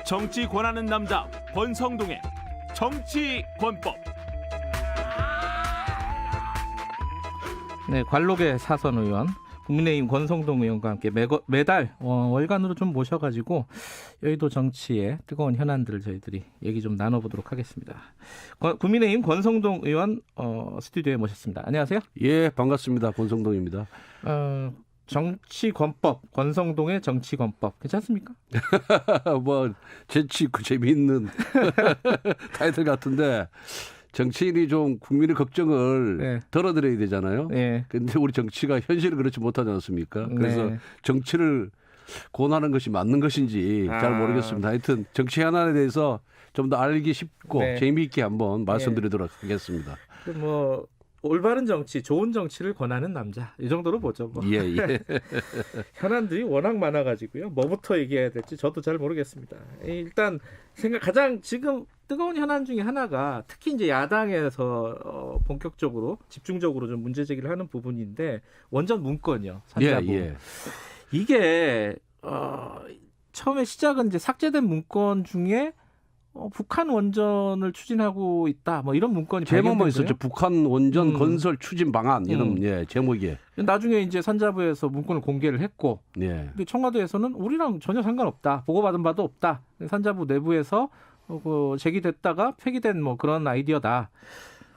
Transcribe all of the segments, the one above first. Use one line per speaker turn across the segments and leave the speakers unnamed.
정치 권하는 남자 권성동의 정치 권법.
네, 관록의 사선 의원, 국민의힘 권성동 의원과 함께 매달 월간으로 좀 모셔가지고 여의도 정치의 뜨거운 현안들을 저희들이 얘기 좀 나눠보도록 하겠습니다. 국민의힘 권성동 의원 스튜디오에 모셨습니다. 안녕하세요.
예, 반갑습니다. 권성동입니다.
정치권법, 권성동의 정치권법 괜찮습니까?
뭐 재치있고 재미있는 타이틀 같은데 정치인이 좀 국민의 걱정을 덜어드려야 되잖아요. 그런데 우리 정치가 현실은 그렇지 못하지 않습니까? 그래서 정치를 권하는 것이 맞는 것인지 잘 모르겠습니다. 하여튼 정치 현안에 대해서 좀 더 알기 쉽고 재미있게 한번 말씀드리도록 하겠습니다.
뭐 올바른 정치, 좋은 정치를 권하는 남자 이 정도로 보죠. 뭐.
예.
현안들이 워낙 많아가지고요. 뭐부터 얘기해야 될지 저도 잘 모르겠습니다. 일단 가장 지금 뜨거운 현안 중에 하나가 특히 이제 야당에서 본격적으로 집중적으로 좀 문제 제기를 하는 부분인데 원전 문건이요. 산자부. 이게 처음에 시작은 이제 삭제된 문건 중에 북한 원전을 추진하고 있다. 뭐 이런 문건이
제목만 있었죠. 북한 원전 건설 추진 방안 이런 제목이.
나중에 이제 산자부에서 문건을 공개를 했고, 근데 청와대에서는 우리랑 전혀 상관없다. 보고받은 바도 없다. 산자부 내부에서 제기됐다가 폐기된 뭐 그런 아이디어다.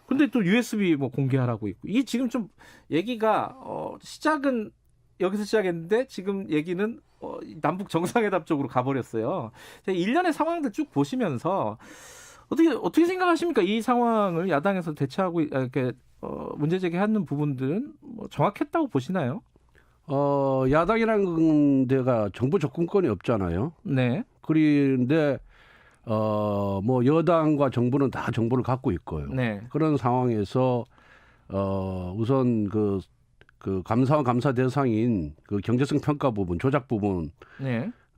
근데 또 USB 뭐 공개하라고 있고, 이 지금 좀 얘기가 시작은 여기서 시작했는데 지금 얘기는 남북 정상회담 쪽으로 가버렸어요. 일련의 상황들 쭉 보시면서 어떻게 생각하십니까? 이 상황을 야당에서 대처하고 이렇게 문제 제기하는 부분들은 뭐 정확했다고 보시나요?
야당이라는 데가 정부 접근권이 없잖아요.
네.
그런데 뭐 여당과 정부는 다 정보를 갖고 있고요. 그런 상황에서 우선 그 감사원 감사 대상인 그 경제성 평가 부분, 조작 부분,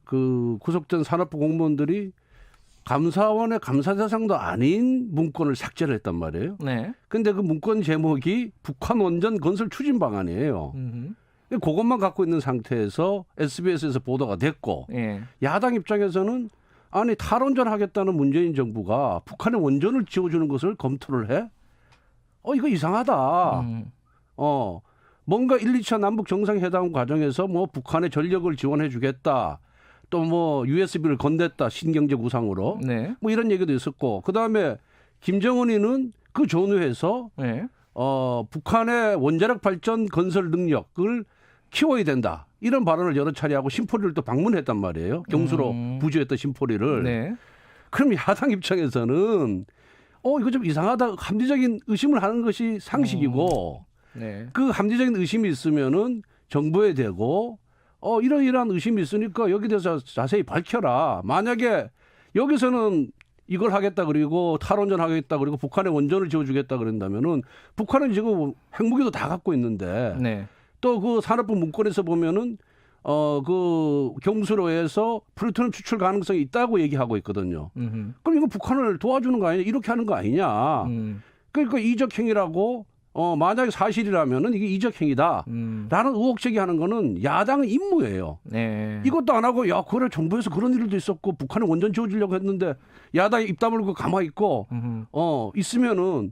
그 구속된 산업부 공무원들이 감사원의 감사 대상도 아닌 문건을 삭제를 했단 말이에요. 근데 그 문건 제목이 북한 원전 건설 추진 방안이에요. 그것만 갖고 있는 상태에서 SBS에서 보도가 됐고, 야당 입장에서는 아니 탈원전 하겠다는 문재인 정부가 북한의 원전을 지어주는 것을 검토를 해? 이거 이상하다. 뭔가 1, 2차 남북 정상회담 과정에서 뭐 북한의 전력을 지원해 주겠다. 또 뭐 USB를 건넸다. 신경제 구상으로. 뭐 이런 얘기도 있었고. 그다음에 김정은이는 그 전후에서 북한의 원자력 발전 건설 능력을 키워야 된다. 이런 발언을 여러 차례 하고 심포리를 또 방문했단 말이에요. 경수로 부주했던 심포리를. 그럼 야당 입장에서는 이거 좀 이상하다. 합리적인 의심을 하는 것이 상식이고 그 합리적인 의심이 있으면은 정부에 대고 이러이러한 의심이 있으니까 여기 대해서 자세히 밝혀라. 만약에 여기서는 이걸 하겠다 그리고 탈원전 하겠다 그리고 북한에 원전을 지어주겠다 그런다면은 북한은 지금 핵무기도 다 갖고 있는데 또 그 산업부 문건에서 보면은 그 경수로에서 플루토늄 추출 가능성이 있다고 얘기하고 있거든요. 그럼 이거 북한을 도와주는 거 아니냐? 이렇게 하는 거 아니냐? 그러니까 이적행위라고 만약에 사실이라면은 이게 이적행위다. 라는 의혹 제기하는 거는 야당의 임무예요. 이것도 안 하고 그래 정부에서 그런 일도 있었고 북한에 원전 지어주려고 했는데 야당이 입 다물고 가만히 있고 있으면은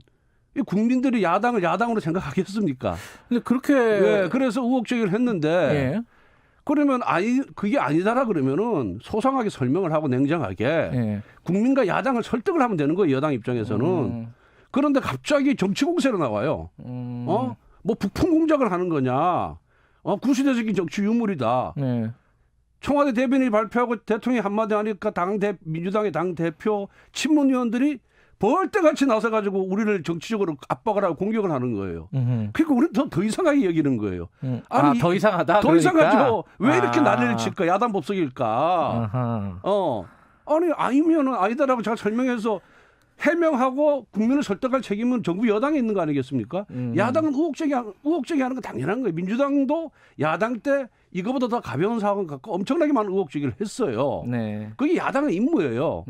국민들이 야당을 야당으로 생각하겠습니까?
근데 그렇게
그래서 의혹 제기를 했는데 그러면 그게 아니다라 그러면은 소상하게 설명을 하고 냉정하게 국민과 야당을 설득을 하면 되는 거예요. 여당 입장에서는. 그런데 갑자기 정치 공세로 나와요. 뭐 북풍 공작을 하는 거냐? 구시대적인 정치 유물이다. 청와대 대변인이 발표하고 대통령이 한마디 하니까 민주당의 당 대표 친문위원들이 벌떼같이 나서가지고 우리를 정치적으로 압박을 하고 공격을 하는 거예요. 그러니까 우리는 더 이상하게 여기는 거예요. 아니,
더 이상하다.
더 이상하죠. 왜 이렇게 난리를 칠까? 야당 법석일까? 아니 아니면은 아니다라고 잘 설명해서 해명하고 국민을 설득할 책임은 정부 여당에 있는 거 아니겠습니까? 야당은 의혹 제기하는 건 당연한 거예요. 민주당도 야당 때 이거보다 더 가벼운 사건 갖고 엄청나게 많은 의혹 제기를 했어요. 그게 야당의 임무예요.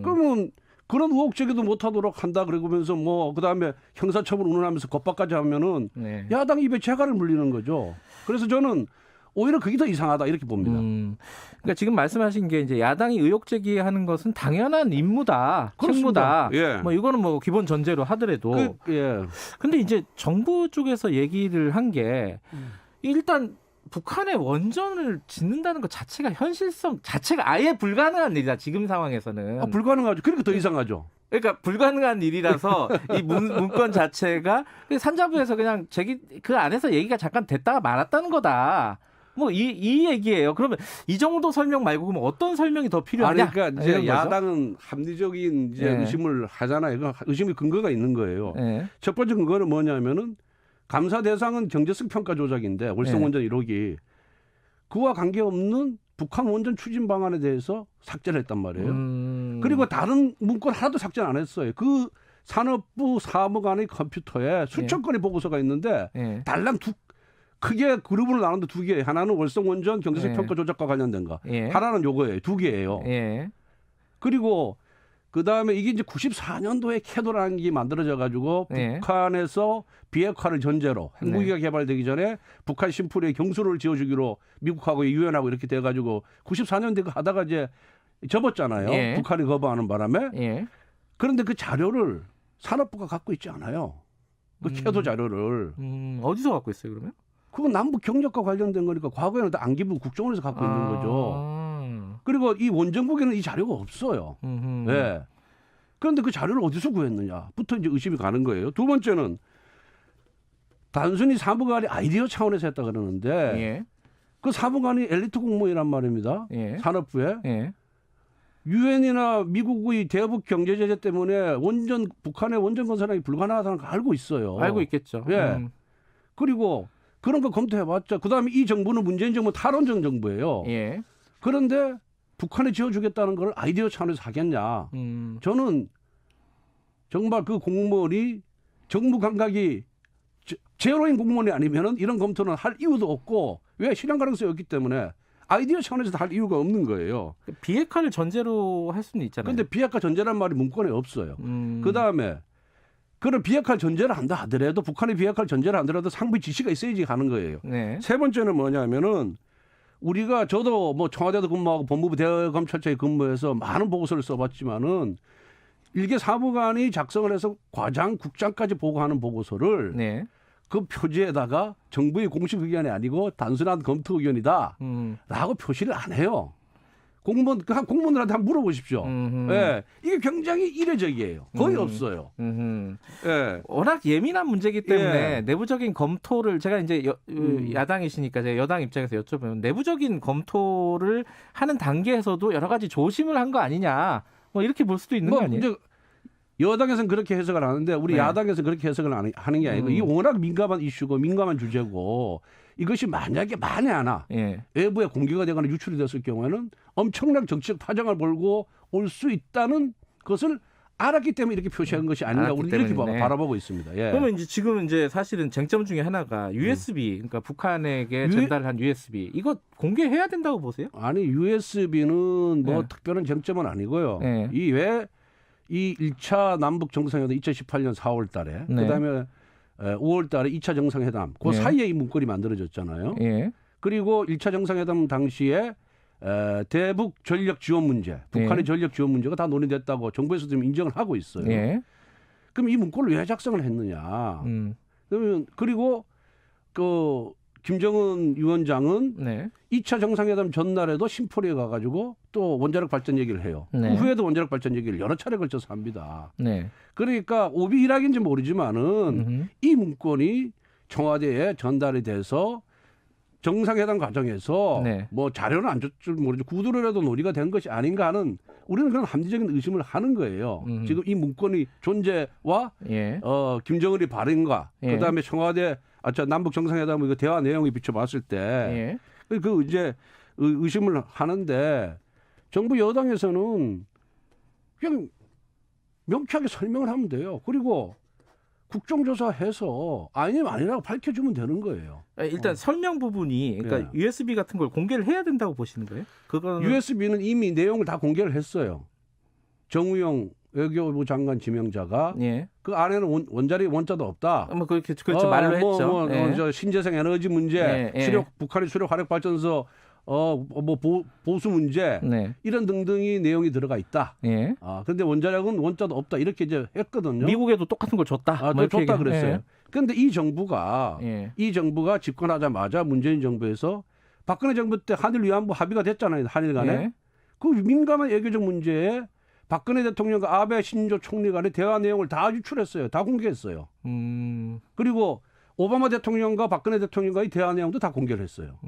그러면 그런 의혹 제기도 못하도록 한다 그러면서 뭐 그다음에 형사처벌 운운하면서 겁박까지 하면은 야당 입에 재갈을 물리는 거죠. 그래서 저는 오히려 그게 더 이상하다 이렇게 봅니다.
그러니까 지금 말씀하신 게 이제 야당이 의혹 제기하는 것은 당연한 임무다, 책무다.
예.
뭐 이거는 뭐 기본 전제로 하더라도.
예.
근데 이제 정부 쪽에서 얘기를 한 게 일단 북한의 원전을 짓는다는 것 자체가 현실성 자체가 아예 불가능한 일이다. 지금 상황에서는.
불가능하죠. 그러니까 더 이상하죠.
그러니까 불가능한 일이라서 이 문건 자체가 산자부에서 그냥 그 안에서 얘기가 잠깐 됐다가 말았다는 거다. 뭐 이 얘기예요. 그러면 이 정도 설명 말고 그러면 어떤 설명이 더 필요하냐?
그러니까 이제 야당은 합리적인 이제 의심을 하잖아요. 그 의심의 근거가 있는 거예요. 첫 번째 근거는 뭐냐면은 감사 대상은 경제성 평가 조작인데 월성 원전 1호기 그와 관계없는 북한 원전 추진 방안에 대해서 삭제를 했단 말이에요. 그리고 다른 문건 하나도 삭제 안 했어요. 그 산업부 사무관의 컴퓨터에 수천 건의 보고서가 있는데 달랑 크게 그룹으로 나누는데 두 개. 하나는 월성 원전 경제성 평가 조작과 관련된 거. 하나는 요거예요. 두 개예요. 그리고 그다음에 이게 이제 94년도에 캐도라는 게 만들어져 가지고 북한에서 비핵화를 전제로 핵무기가 개발되기 전에 북한 심플에 경수를 지어주기로 미국하고 유엔하고 이렇게 돼 가지고 94년대 그 하다가 이제 접었잖아요. 북한이 거부하는 바람에. 그런데 그 자료를 산업부가 갖고 있지 않아요. 그 캐도 자료를.
어디서 갖고 있어요, 그러면?
그건 남북 경력과 관련된 거니까 과거에는 안기부 국정원에서 갖고 있는 거죠. 그리고 이 원정국에는 이 자료가 없어요. 네. 그런데 그 자료를 어디서 구했느냐부터 이제 의심이 가는 거예요. 두 번째는 단순히 사무관이 아이디어 차원에서 했다 그러는데 그 사무관이 엘리트 공무원이란 말입니다. 산업부에. 유엔이나 미국의 대북 경제 제재 때문에 북한의 원전 건설하기 불가능하다는 걸 알고 있어요.
알고 있겠죠.
그리고 그런 거 검토해봤죠. 그다음에 이 정부는 문재인 정부 탈원전 정부예요. 그런데 북한에 지어주겠다는 걸 아이디어 차원에서 하겠냐. 저는 정말 그 공무원이 정부 감각이 제로인 공무원이 아니면은 이런 검토는 할 이유도 없고 왜 실현 가능성이 없기 때문에 아이디어 차원에서 할 이유가 없는 거예요.
비핵화를 전제로 할 수는 있잖아요.
그런데 비핵화 전제란 말이 문건에 없어요. 그다음에 그런 비핵화 전제를 한다 하더라도 북한의 비핵화 전제를 하더라도 상부 지시가 있어야지 가는 거예요. 세 번째는 뭐냐면은 우리가 저도 뭐 청와대도 근무하고 법무부 대검찰청에 근무해서 많은 보고서를 써봤지만은 일개 사무관이 작성을 해서 과장, 국장까지 보고하는 보고서를 그 표지에다가 정부의 공식 의견이 아니고 단순한 검토 의견이다라고 표시를 안 해요. 공무원들한테 한번 물어보십시오. 이게 굉장히 이례적이에요. 거의 없어요.
워낙 예민한 문제이기 때문에 내부적인 검토를 제가 이제 야당이시니까 제가 여당 입장에서 여쭤보면 내부적인 검토를 하는 단계에서도 여러 가지 조심을 한 거 아니냐. 뭐 이렇게 볼 수도 있는 거 아니에요?
여당에서는 그렇게 해석을 하는데 우리 야당에서는 그렇게 해석을 하는 게 아니고 이게 워낙 민감한 이슈고 민감한 주제고 이것이 만약에 만에 하나 외부에 공개가 되거나 유출이 됐을 경우에는 엄청난 정치적 파장을 몰고 올 수 있다는 것을 알았기 때문에 이렇게 표시한 것이 아닌가 우리 이렇게 바라보고 있습니다.
그러면 이제 지금 이제 사실은 쟁점 중에 하나가 USB 그러니까 북한에게 전달한 USB 이거 공개해야 된다고 보세요?
아니 USB는 뭐 특별한 쟁점은 아니고요. 이 1차 남북 정상회담 2018년 4월 달에 그다음에 5월 달에 2차 정상회담 그 사이에 이 문건이 만들어졌잖아요. 그리고 1차 정상회담 당시에 대북 전력 지원 문제, 북한의 전력 지원 문제가 다 논의됐다고 정부에서 지금 인정을 하고 있어요. 그럼 이 문건을 왜 작성을 했느냐? 그러면 그리고 그 김정은 위원장은 2차 정상회담 전날에도 심포리에 가가지고 또 원자력 발전 얘기를 해요. 그 후에도 원자력 발전 얘기를 여러 차례 걸쳐서 합니다. 그러니까 오비 일학인지 모르지만은 이 문건이 청와대에 전달이 돼서 정상회담 과정에서 뭐 자료는 안 줬줄 모르죠. 구두로라도 논의가 된 것이 아닌가 하는 우리는 그런 합리적인 의심을 하는 거예요. 지금 이 문건의 존재와 김정은의 발언과 그다음에 청와대 남북 정상회담 이거 대화 내용에 비춰봤을 때 그 이제 의심을 하는데 정부 여당에서는 그냥 명쾌하게 설명을 하면 돼요. 그리고 국정조사해서 아니면 아니라고 밝혀주면 되는 거예요.
일단 설명 부분이 그러니까 USB 같은 걸 공개를 해야 된다고 보시는 거예요? 그거는
USB는 이미 내용을 다 공개를 했어요. 정우영 외교부 장관 지명자가
예.
그 안에는 원자리 원자도 없다.
뭐 그렇게 그렇죠 말로 했죠. 예.
저 신재생 에너지 문제, 북한의 수력 화력 발전소 보수 문제
네.
이런 등등이 내용이 들어가 있다.
예.
그런데 원자력은 원자도 없다 이렇게 이제 했거든요.
미국에도 똑같은 걸 줬다.
또 줬다 그랬어요. 그런데 이 정부가 집권하자마자 문재인 정부에서 박근혜 정부 때 한일 위안부 합의가 됐잖아요. 한일 간에.
예.
그 민감한 외교적 문제에 박근혜 대통령과 아베 신조 총리 간의 대화 내용을 다 유출했어요. 다 공개했어요. 그리고 오바마 대통령과 박근혜 대통령과의 대화 내용도 다 공개를 했어요.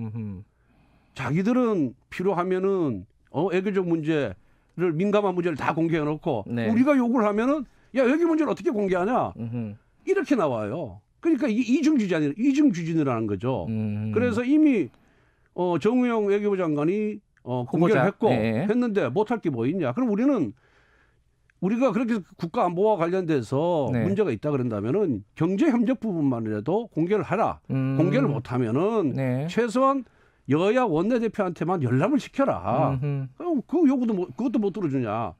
자기들은 필요하면은 외교적 문제를 민감한 문제를 다 공개해놓고
네.
우리가 요구를 하면은 야 외교 문제를 어떻게 공개하냐 이렇게 나와요. 그러니까 이게 이중주진이라는 거죠. 그래서 이미 정우영 외교부 장관이 공개를 했고 했는데 못할 게 뭐 있냐? 그럼 우리가 그렇게 국가 안보와 관련돼서 문제가 있다 그런다면은 경제 협력 부분만이라도 공개를 하라. 공개를 못하면은 최소한 여야 원내대표한테만 열람을 시켜라. 그 요구도 그것도 못 들어주냐.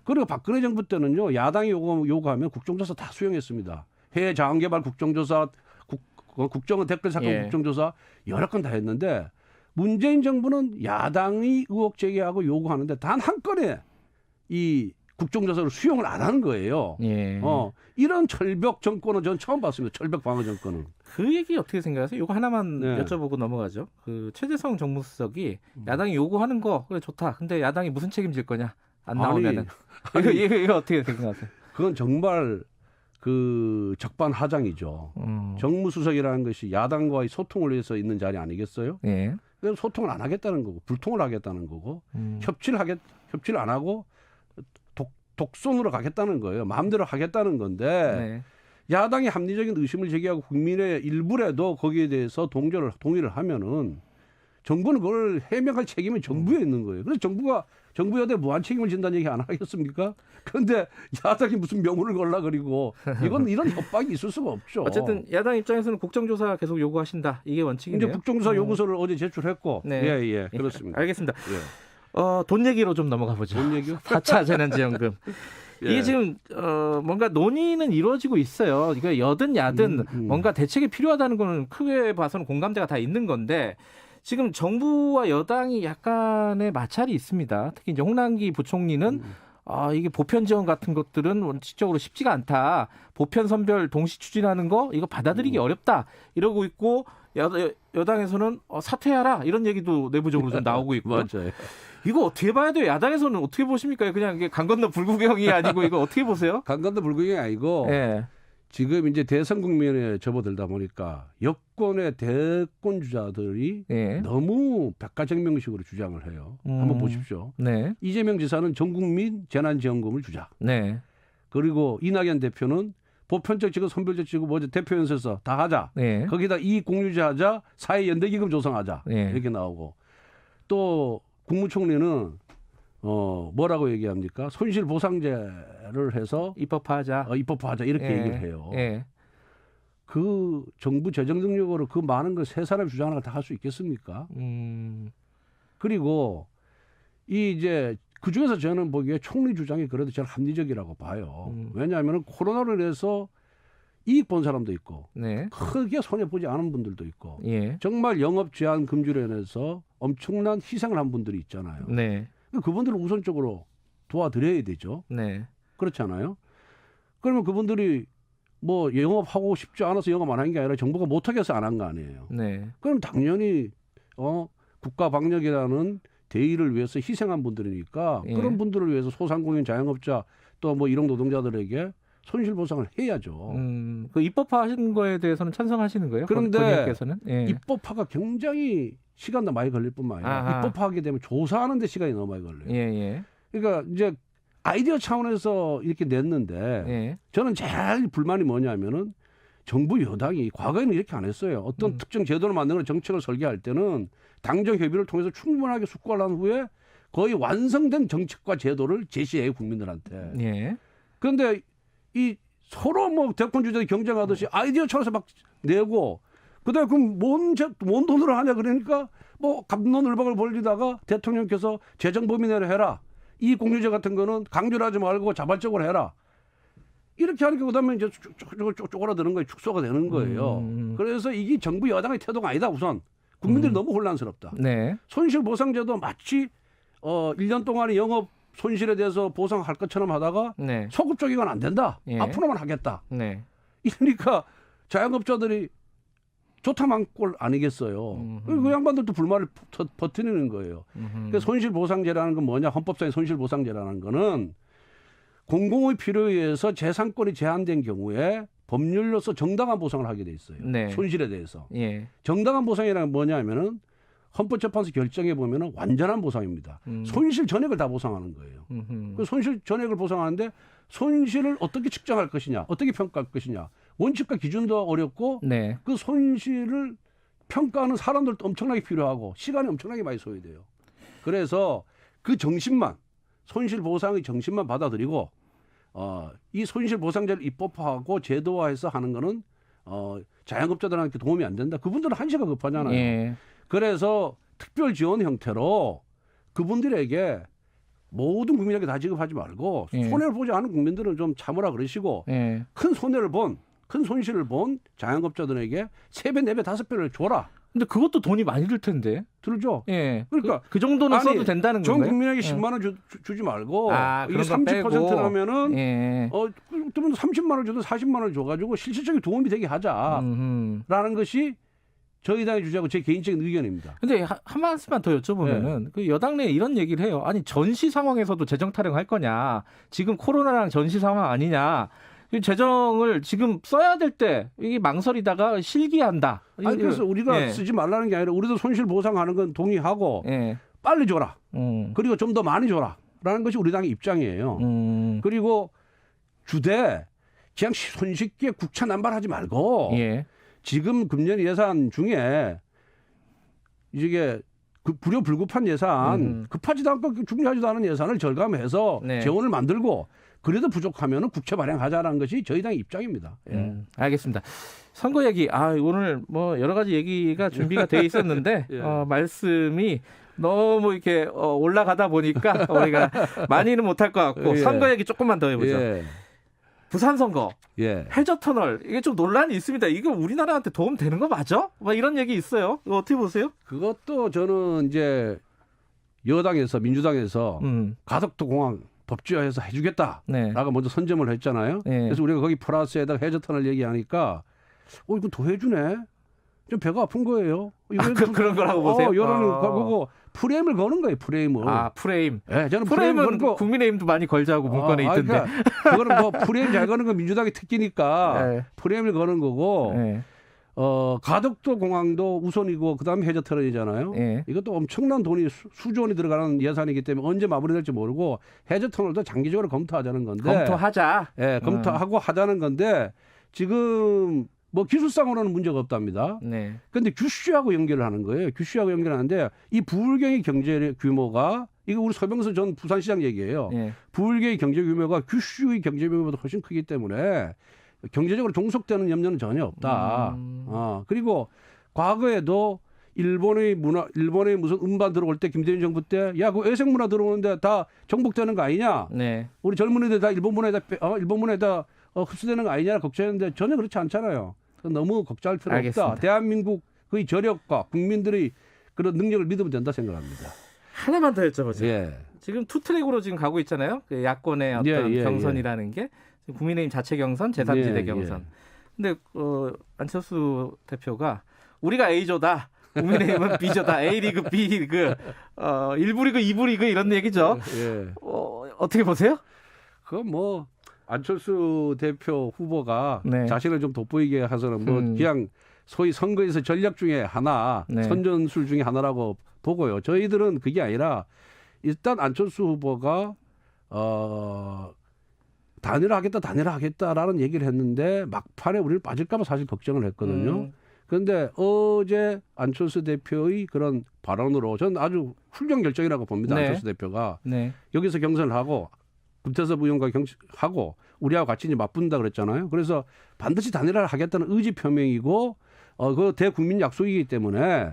그리고 박근혜 정부 때는요 야당이 요구하면 국정조사 다 수용했습니다. 해외 자원개발 국정조사, 국정원 댓글 사건 국정조사 여러 건 다 했는데 문재인 정부는 야당이 의혹 제기하고 요구하는데 단 한 건에 이 국정조사를 수용을 안 하는 거예요. 이런 철벽 정권은 전 처음 봤습니다. 철벽 방어 정권은.
그 얘기 어떻게 생각하세요? 이거 하나만 여쭤보고 넘어가죠. 그 최재성 정무수석이 야당이 요구하는 거 그래 좋다. 근데 야당이 무슨 책임질 거냐? 안 나오면은. 이거 어떻게 생각하세요?
그건 정말 그 적반하장이죠. 정무수석이라는 것이 야당과의 소통을 위해서 있는 자리 아니겠어요? 그래서 소통을 안 하겠다는 거고 불통을 하겠다는 거고 협치를 안 하고 독선으로 가겠다는 거예요. 마음대로 하겠다는 건데 야당이 합리적인 의심을 제기하고 국민의 일부라도 거기에 대해서 동의를 하면은 정부는 그걸 해명할 책임은 정부에 있는 거예요. 그래서 정부 여대 무한 책임을 진다는 얘기 안 하겠습니까? 그런데 야당이 무슨 명분을 걸라 그리고 이런 협박이 있을 수가 없죠.
어쨌든 야당 입장에서는 국정조사 계속 요구하신다. 이게 원칙이네요.
이제 국정조사 요구서를 어제 제출했고. 그렇습니다.
알겠습니다. 돈 얘기로 좀 넘어가 보죠.
돈 얘기요?
4차 재난지원금. 이게 지금 뭔가 논의는 이루어지고 있어요. 이거 여든 야든 뭔가 대책이 필요하다는 거는 크게 봐서는 공감대가 다 있는 건데 지금 정부와 여당이 약간의 마찰이 있습니다. 특히 이제 홍남기 부총리는 이게 보편 지원 같은 것들은 원칙적으로 쉽지가 않다. 보편 선별 동시 추진하는 거 이거 받아들이기 어렵다. 이러고 있고 여당에서는 사퇴하라 이런 얘기도 내부적으로 좀 나오고 있고.
맞아요.
이거 어떻게 봐야 돼요? 야당에서는 어떻게 보십니까? 그냥 이게 강 건너 불구경이 아니고 이거 어떻게 보세요?
강 건너 불구경이 아니고 지금 이제 대선 국면에 접어들다 보니까 여권의 대권 주자들이 너무 백가정명식으로 주장을 해요. 한번 보십시오. 이재명 지사는 전 국민 재난지원금을 주자. 그리고 이낙연 대표는 보편적 지급, 선별적 지급, 대표연설에서 다 하자. 거기다 이익 공유제하자, 사회연대기금 조성하자. 이렇게 나오고 또 국무총리는 뭐라고 얘기합니까? 손실보상제를 해서
입법화하자.
입법화하자 이렇게 얘기를 해요. 그 정부 재정 능력으로 그 많은 걸 세 사람이 주장하는 걸 다 할 수 있겠습니까? 그리고 이제 그 중에서 저는 보기에 총리 주장이 그래도 저는 합리적이라고 봐요. 왜냐하면 코로나로 인해서 이익 본 사람도 있고 크게 손해 보지 않은 분들도 있고 정말 영업 제한 금지로 인해서 엄청난 희생을 한 분들이 있잖아요. 그분들을 우선적으로 도와드려야 되죠. 그렇잖아요. 그러면 그분들이 뭐 영업하고 싶지 않아서 영업 안 한 게 아니라 정부가 못하게 해서 안 한 거 아니에요. 그럼 당연히 국가 방역이라는 대의를 위해서 희생한 분들이니까 그런 분들을 위해서 소상공인 자영업자 또 뭐 이런 노동자들에게 손실보상을 해야죠.
그 입법화하신 거에 대해서는 찬성하시는 거예요?
그런데 입법화가 굉장히 시간도 많이 걸릴 뿐만 아니라 입법화하게 되면 조사하는 데 시간이 너무 많이 걸려요. 그러니까 이제 아이디어 차원에서 이렇게 냈는데 저는 제일 불만이 뭐냐면은 정부 여당이 과거에는 이렇게 안 했어요. 어떤 특정 제도를 만드는 정책을 설계할 때는 당정 협의를 통해서 충분하게 숙고를 한 후에 거의 완성된 정책과 제도를 제시해요 국민들한테. 그런데 이 서로 뭐 대권 주자들이 경쟁하듯이 아이디어 차원에서 막 내고 그다음에 그럼 뭔 돈으로 하냐 그러니까 뭐 갑론을박을 벌리다가 대통령께서 재정 범위 내로 해라 이 공유제 같은 거는 강조를 하지 말고 자발적으로 해라. 이렇게 하니까 그다음에 이제 쪼그라드는 거예요. 축소가 되는 거예요. 그래서 이게 정부 여당의 태도가 아니다. 우선 국민들이 너무 혼란스럽다.
네.
손실보상제도 마치 1년 동안의 영업 손실에 대해서 보상할 것처럼 하다가
네.
소급 적용은 안 된다.
예.
앞으로만 하겠다.
네.
이러니까 자영업자들이 좋다만 꼴 아니겠어요. 그 양반들도 불만을 버티는 거예요. 그러니까 손실보상제라는 건 뭐냐. 헌법상의 손실보상제라는 거는 공공의 필요에 의해서 재산권이 제한된 경우에 법률로서 정당한 보상을 하게 돼 있어요.
네.
손실에 대해서.
예.
정당한 보상이라는 건 뭐냐면은 헌법재판소 결정에 보면은 완전한 보상입니다. 손실 전액을 다 보상하는 거예요. 그 손실 전액을 보상하는데 손실을 어떻게 측정할 것이냐, 어떻게 평가할 것이냐, 원칙과 기준도 어렵고
네.
그 손실을 평가하는 사람들도 엄청나게 필요하고 시간이 엄청나게 많이 소요돼요. 그래서 그 정신만 손실 보상의 정신만 받아들이고 이 손실 보상제를 입법화하고 제도화해서 하는 거는 자영업자들한테 도움이 안 된다. 그분들은 한시가 급하잖아요.
예.
그래서 특별 지원 형태로 그분들에게 모든 국민에게 다 지급하지 말고
예.
손해를 보지 않은 국민들은 좀 참으라 그러시고
예.
큰 손실을 본 자영업자들에게 3배, 4배, 5배를 줘라.
근데 그것도 돈이 많이 들 텐데.
들죠?
예.
그러니까
그 정도는 써도 된다는
전
건가요?
국민에게 10만 원 주지 말고 이게
그런 거 빼고.
30%라면은
예.
그러면 30만 원 주든 40만 원 줘가지고 실질적인 도움이 되게 하자라는 것이 저희 당의 주장하고 제 개인적인 의견입니다.
근데 한 말씀만 더 여쭤보면은
네.
그 여당 내에 이런 얘기를 해요. 아니 전시 상황에서도 재정 타령할 거냐? 지금 코로나랑 전시 상황 아니냐? 재정을 지금 써야 될 때 이게 망설이다가 실기한다.
아니 그래서 우리가 쓰지 말라는 게 아니라 우리도 손실 보상하는 건 동의하고 빨리 줘라. 그리고 좀 더 많이 줘라라는 것이 우리 당의 입장이에요. 그리고 주되 그냥 손쉽게 국채 남발하지 말고 지금 금년 예산 중에 이게 불효불급한 예산 급하지도 않고 중요하지도 않은 예산을 절감해서 재원을 만들고 그래도 부족하면 국채 발행하자라는 것이 저희 당의 입장입니다.
알겠습니다. 선거 얘기 오늘 뭐 여러 가지 얘기가 준비가 돼 있었는데 말씀이 너무 이렇게 올라가다 보니까 우리가 많이는 못할 것 같고 선거 얘기 조금만 더 해보죠. 부산 선거, 해저터널 이게 좀 논란이 있습니다. 이게 우리나라한테 도움 되는 거 맞아? 뭐 이런 얘기 있어요. 이거 어떻게 보세요?
그것도 저는 이제 여당에서 민주당에서 가덕도 공항 법제화해서 해주겠다라고 먼저 선점을 했잖아요. 그래서 우리가 거기 플러스에다가 해저터널 얘기하니까 이거 더 해주네. 좀 배가 아픈 거예요.
그런 거라고 보세요?
여론은 그거 프레임을 거는 거예요. 프레임을.
프레임.
네, 저는
프레임은 국민의힘도 많이 걸자고 문건에 있던데.
그러니까 그거는 뭐 프레임 잘 거는 건 민주당의 특기니까 프레임을 거는 거고. 가덕도 공항도 우선이고 그다음에 해저터널이잖아요. 이것도 엄청난 돈이 수조 원이 들어가는 예산이기 때문에 언제 마무리될지 모르고 해저터널도 장기적으로 검토하자는 건데.
검토하자.
검토하고 하자는 건데 지금 뭐 기술상으로는 문제가 없답니다. 그런데 규슈하고 연결을 하는 거예요. 규슈하고 연결하는데 이 부울경의 경제 규모가 이거 우리 서병수 전 부산시장 얘기예요. 부울경의 경제 규모가 규슈의 경제 규모보다 훨씬 크기 때문에 경제적으로 종속되는 염려는 전혀 없다. 그리고 과거에도 일본의 무슨 음반 들어올 때 김대중 정부 때 그 외색 문화 들어오는데 다 정복되는 거 아니냐? 우리 젊은이들 다 일본 문화에다 흡수되는 거 아니냐 걱정했는데 전혀 그렇지 않잖아요. 너무 걱정할 필요
알겠습니다.
없다. 대한민국의 저력과 국민들의 그런 능력을 믿으면 된다 생각합니다.
하나만 더 여쭤보세요. 지금 투트랙으로 지금 가고 있잖아요. 그 야권의 어떤 경선이라는 게 국민의힘 자체 경선, 제3지대 경선. 근데 안철수 대표가 우리가 A조다. 국민의힘은 B조다. A리그, B리그, 1부 리그, 2부 리그 이런 얘기죠. 어떻게 보세요?
그건 뭐 안철수 대표 후보가 자신을 좀 돋보이게 해서는 뭐 그냥 소위 선거에서 전략 중에 하나, 선전술 중에 하나라고 보고요. 저희들은 그게 아니라 일단 안철수 후보가 단일화하겠다라는 얘기를 했는데 막판에 우리를 빠질까 봐 사실 걱정을 했거든요. 그런데 어제 안철수 대표의 그런 발언으로 저는 아주 훌륭한 결정이라고 봅니다. 안철수 대표가 여기서 경선을 하고 금태섭 의원과 하고 우리하고 같이 이제 맞붙는다 그랬잖아요. 그래서 반드시 단일화를 하겠다는 의지 표명이고 그 대국민 약속이기 때문에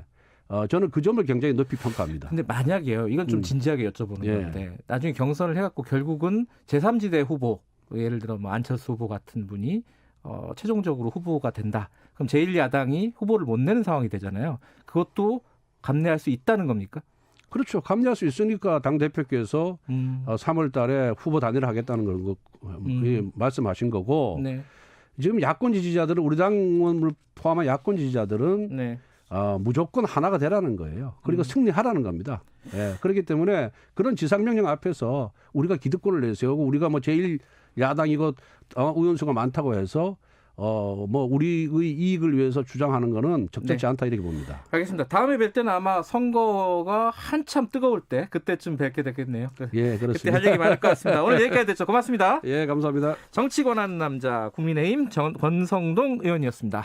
저는 그 점을 굉장히 높이 평가합니다.
근데 만약에요. 이건 좀 진지하게 여쭤보는 건데 나중에 경선을 해갖고 결국은 제3지대 후보 예를 들어 뭐 안철수 후보 같은 분이 최종적으로 후보가 된다. 그럼 제1야당이 후보를 못 내는 상황이 되잖아요. 그것도 감내할 수 있다는 겁니까?
그렇죠. 감내할 수 있으니까 당대표께서 3월 달에 후보 단일화 하겠다는 걸 말씀하신 거고
네.
지금 야권 지지자들은 우리 당을 포함한 야권 지지자들은
네.
무조건 하나가 되라는 거예요. 그리고 승리하라는 겁니다. 예, 그렇기 때문에 그런 지상명령 앞에서 우리가 기득권을 내세우고 우리가 뭐 제1야당이고 의원수가 많다고 해서 뭐 우리의 이익을 위해서 주장하는 거는 적절치 않다 이렇게 봅니다.
알겠습니다. 다음에 뵐 때는 아마 선거가 한참 뜨거울 때 그때쯤 뵙게 되겠네요.
예, 그렇습니다.
그때 할 얘기 많을 것 같습니다. 오늘 여기까지 됐죠. 고맙습니다.
예, 감사합니다.
정치 권한 남자 국민의힘 권성동 의원이었습니다.